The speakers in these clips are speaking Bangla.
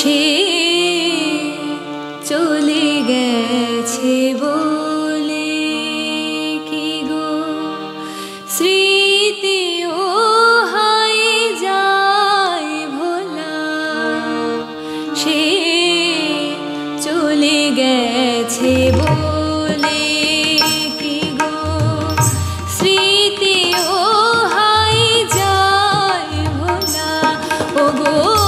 সে চলে গেছে বলে কি গো স্মৃতিও হায় যায় ভোলা সে চলে গেছে বলে কি গো স্মৃতিও হায় যায় ভোলা ও গো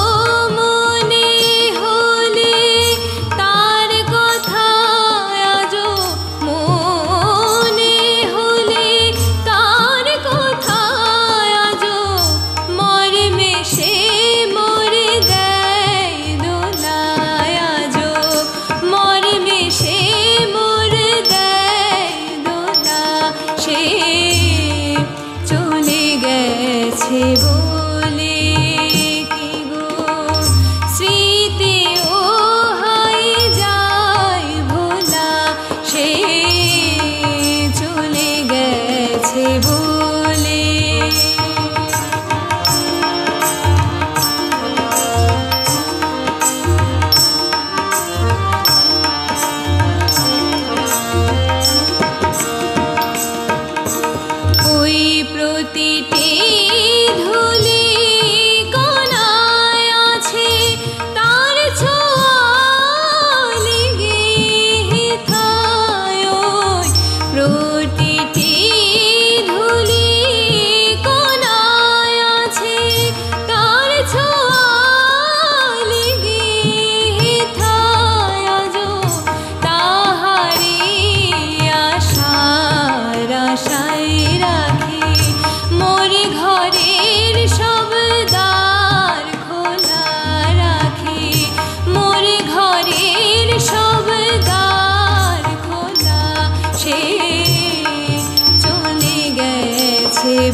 বলে কি গো স্মৃতিও হায় যায় ভোলা সে চলে গেছে বলে ওই প্রতিটি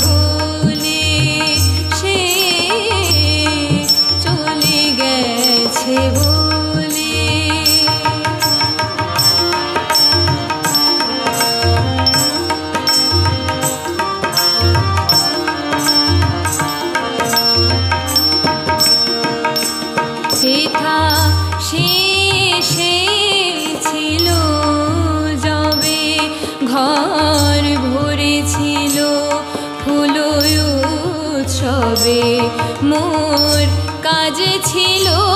বলে সে চলে গেছে বলে সেথা সে ছিল যবে ঘর ভরেছিল ফুল উৎসবে মোর কাজ ছিল